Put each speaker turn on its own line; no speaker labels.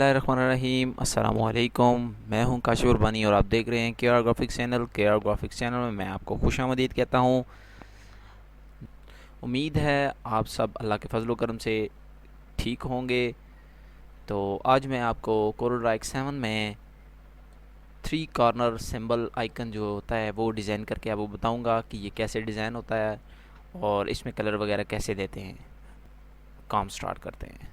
बिस्मिल्लाहिर्रहमानिर्रहीम अस्सलामुअलैकुम। मैं हूं काशिफ उर्बानी और आप देख रहे हैं के ग्राफिक्स चैनल। के ग्राफिक्स चैनल में मैं आपको खुशामदीद कहता हूं। उम्मीद है आप सब अल्लाह के फजल करम से ठीक होंगे। तो आज मैं आपको कोरल ड्रॉ 7 में 3 कॉर्नर सिंबल आइकन जो होता है वो डिज़ाइन करके आपको बताऊंगा कि ये कैसे डिज़ाइन होता है और इसमें कलर वगैरह कैसे देते हैं। काम स्टार्ट करते हैं।